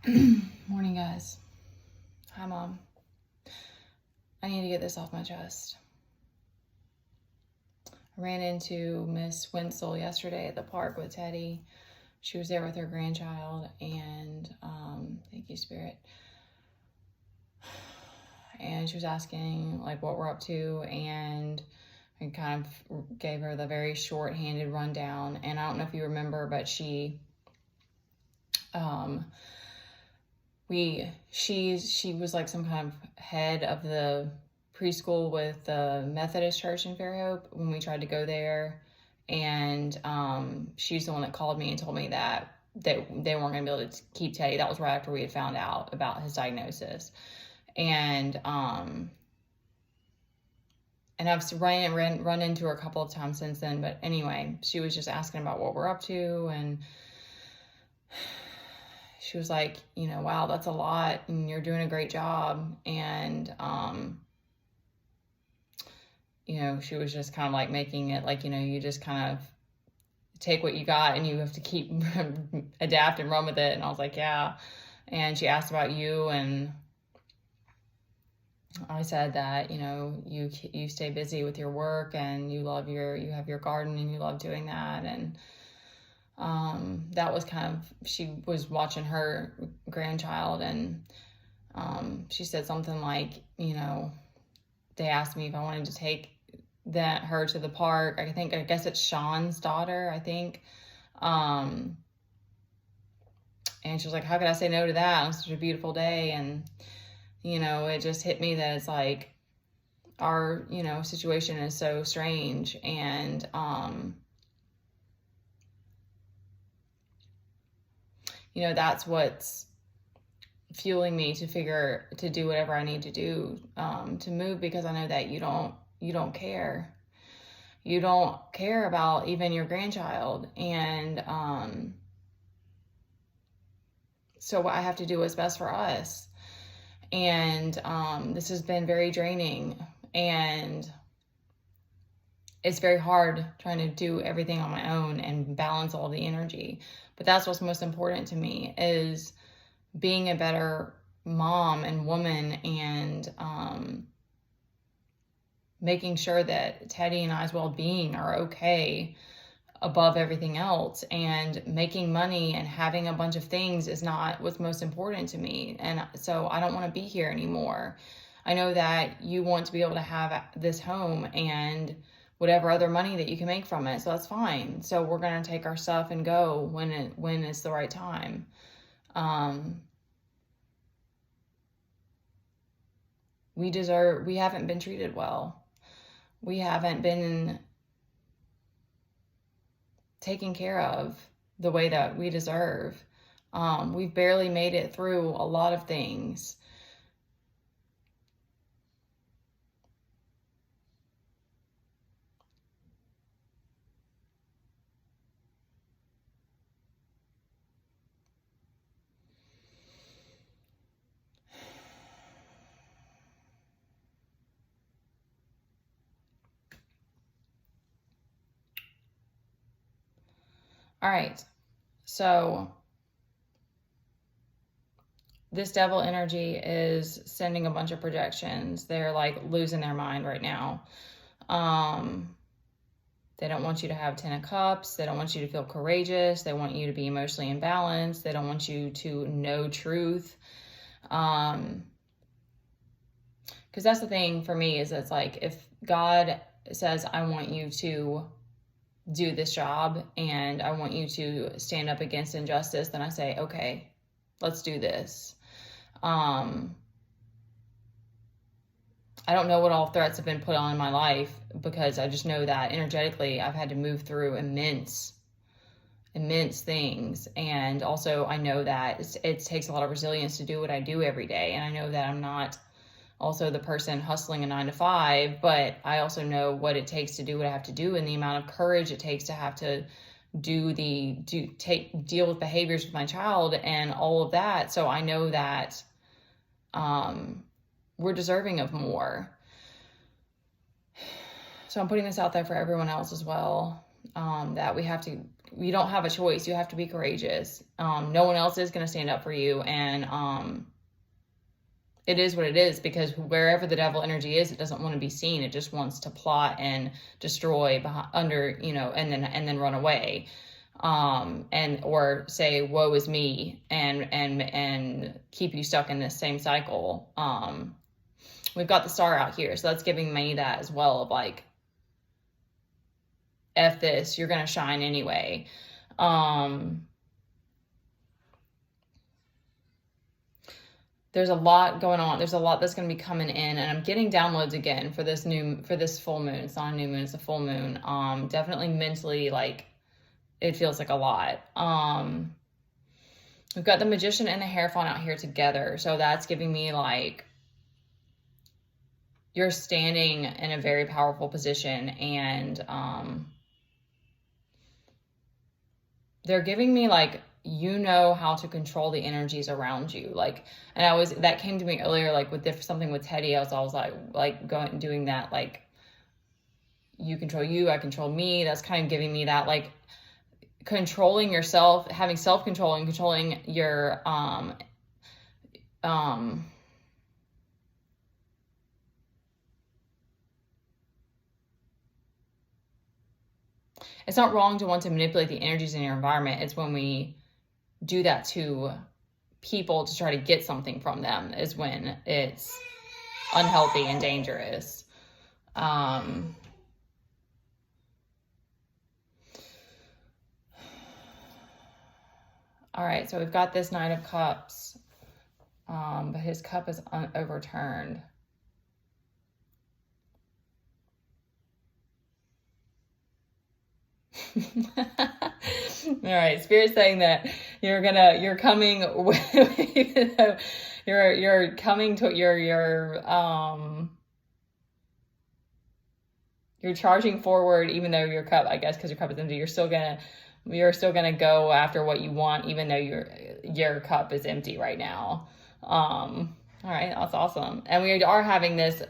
Morning, guys. Hi, Mom. I need to get this off my chest. I ran into Miss Winslow yesterday at the park with Teddy. She was there with her grandchild, and thank you, Spirit. And she was asking like what we're up to, and I kind of gave her the very short-handed rundown. And I don't know if you remember, but she was like some kind of head of the preschool with the Methodist Church in Fairhope when we tried to go there, and she's the one that called me and told me that they weren't going to be able to keep Teddy. That was right after we had found out about his diagnosis, and I've run into her a couple of times since then. But anyway, she was just asking about what we're up to, and she was like, wow, that's a lot, and you're doing a great job. And, she was just kind of like making it like, you just kind of take what you got and you have to keep adapt and run with it. And I was like, yeah. And she asked about you, and I said that, you stay busy with your work, and you have your garden, and you love doing that. And that was she was watching her grandchild, and she said something like, they asked me if I wanted to take her to the park. I guess it's Sean's daughter, I think. And she was like, how could I say no to that? It was such a beautiful day. And, it just hit me that it's like our, situation is so strange. And, that's what's fueling me to do whatever I need to do, to move, because I know that you don't care. You don't care about even your grandchild. And, so I have to do what's best for us. And, this has been very draining, and it's very hard trying to do everything on my own and balance all the energy. But that's what's most important to me, is being a better mom and woman, and making sure that Teddy and I's well-being are okay above everything else. And making money and having a bunch of things is not what's most important to me. And so I don't want to be here anymore. I know that you want to be able to have this home and whatever other money that you can make from it. So that's fine. So we're going to take our stuff and go when it's the right time. We haven't been treated well. We haven't been taken care of the way that we deserve. We've barely made it through a lot of things. All right, so this devil energy is sending a bunch of projections. They're like losing their mind right now. They don't want you to have 10 of Cups. They don't want you to feel courageous. They want you to be emotionally imbalanced. They don't want you to know truth. Because that's the thing for me, is it's like, if God says, I want you to do this job and I want you to stand up against injustice, then I say, okay, let's do this. I don't know what all threats have been put on in my life, because I just know that energetically I've had to move through immense things. And also I know that it takes a lot of resilience to do what I do every day. And I know that I'm not also the person hustling a 9-to-5, but I also know what it takes to do what I have to do, and the amount of courage it takes to have to deal with behaviors with my child and all of that. So I know that we're deserving of more. So I'm putting this out there for everyone else as well. that we don't have a choice. You have to be courageous. No one else is going to stand up for you. And it is what it is, because wherever the devil energy is, it doesn't want to be seen. It just wants to plot and destroy under, and then run away. And or say, woe is me, and keep you stuck in this same cycle. We've got the star out here, so that's giving me that as well, of like, F this, you're gonna shine anyway. There's a lot going on. There's a lot that's going to be coming in, and I'm getting downloads again for this full moon. It's not a new moon, it's a full moon. Definitely mentally, like, it feels like a lot. We've got the Magician and the Hierophant out here together. So that's giving me like, you're standing in a very powerful position, and they're giving me like, how to control the energies around you. Like, and that came to me earlier, like with something with Teddy, I was always like going and doing that, like, you control you, I control me. That's kind of giving me that, like, controlling yourself, having self-control and controlling your, it's not wrong to want to manipulate the energies in your environment. It's when we do that to people to try to get something from them is when it's unhealthy and dangerous. All right, so we've got this Knight of Cups, but his cup is overturned. All right, Spirit's saying that you're coming you're coming to you're charging forward, even though your cup, I guess, because your cup is empty, you're still gonna go after what you want, even though your cup is empty right now. All right, that's awesome. And we are having this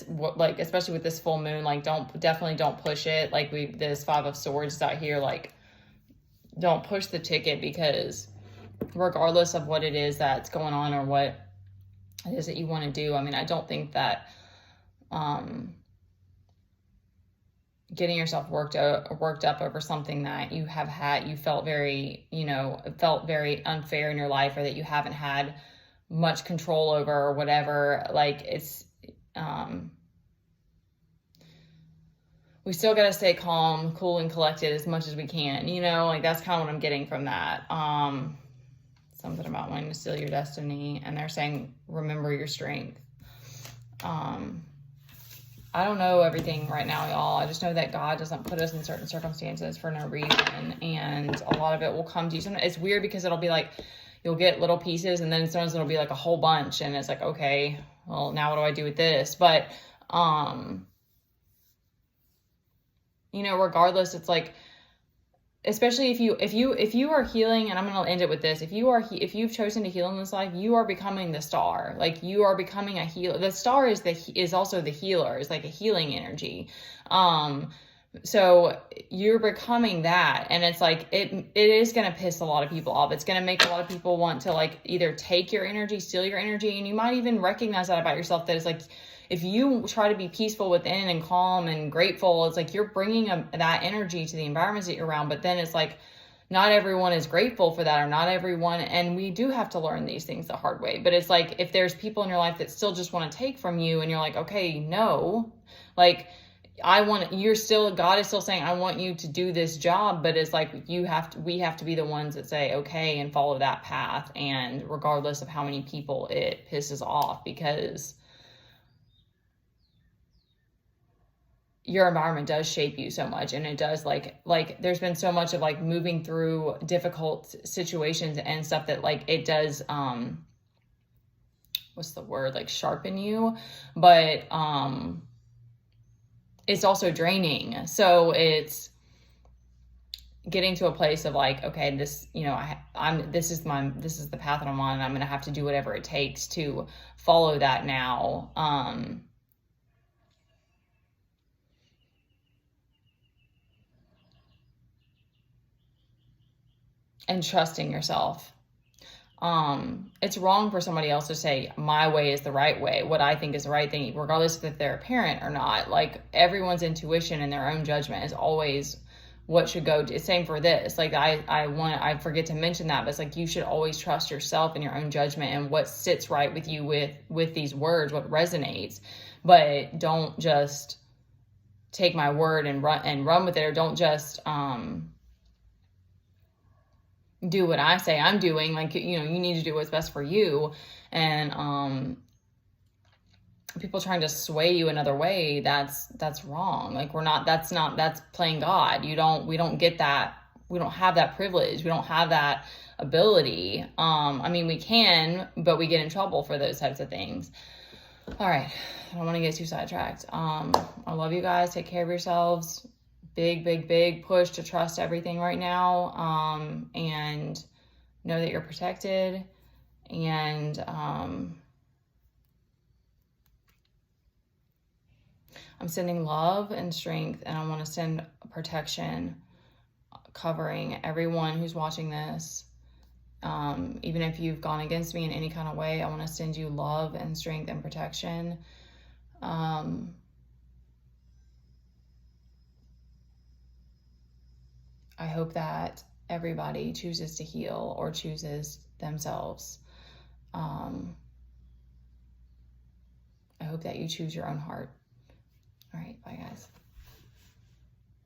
like, especially with this full moon, like, definitely don't push it. Like, this Five of Swords is out here, like, don't push the ticket, because regardless of what it is that's going on or what it is that you want to do, I mean, I don't think that getting yourself worked up over something that you felt very unfair in your life, or that you haven't had much control over, or whatever, like, it's we still got to stay calm, cool, and collected as much as we can, like, that's kind of what I'm getting from that. Something about wanting to steal your destiny, and they're saying remember your strength. I don't know everything right now, y'all. I just know that God doesn't put us in certain circumstances for no reason, and a lot of it will come to you. Sometimes it's weird, because it'll be like, you'll get little pieces, and then sometimes it'll be like a whole bunch, and it's like, okay, well, now what do I do with this? But, regardless, it's like, especially if you are healing, and I'm going to end it with this. If you've chosen to heal in this life, you are becoming the star. Like, you are becoming a healer. The star is also the healer. It's like a healing energy. So you're becoming that, and it's like, it is going to piss a lot of people off. It's going to make a lot of people want to, like, either take your energy, steal your energy, and you might even recognize that about yourself, that it's like, if you try to be peaceful within and calm and grateful, it's like you're bringing that energy to the environments that you're around. But then it's like, not everyone is grateful for that, or not everyone, and we do have to learn these things the hard way. But it's like, if there's people in your life that still just want to take from you, and you're like, okay, no, like, God is still saying, I want you to do this job, but it's like, we have to be the ones that say, okay, and follow that path. And regardless of how many people it pisses off, because your environment does shape you so much, and it does, like there's been so much of, like, moving through difficult situations and stuff, that, like, it does, what's the word, like, sharpen you, but, it's also draining. So it's getting to a place of, like, okay, this, this is the path that I'm on, and I'm going to have to do whatever it takes to follow that now. and trusting yourself. It's wrong for somebody else to say my way is the right way, what I think is the right thing, regardless if they're a parent or not. Like, everyone's intuition and their own judgment is always what should go. Same for this. Like, I forget to mention that, but it's like, you should always trust yourself and your own judgment and what sits right with you with these words, what resonates. But don't just take my word and run with it, or don't just do what I say I'm doing. Like, you need to do what's best for you. And people trying to sway you another way, that's wrong. Like, that's playing God. We don't get that. We don't have that privilege. We don't have that ability. I mean, we can, but we get in trouble for those types of things. All right. I don't want to get too sidetracked. I love you guys. Take care of yourselves. Big, big, big push to trust everything right now. And know that you're protected. And I'm sending love and strength, and I want to send protection, covering everyone who's watching this. Even if you've gone against me in any kind of way, I want to send you love and strength and protection. I hope that everybody chooses to heal or chooses themselves. I hope that you choose your own heart. All right, bye guys.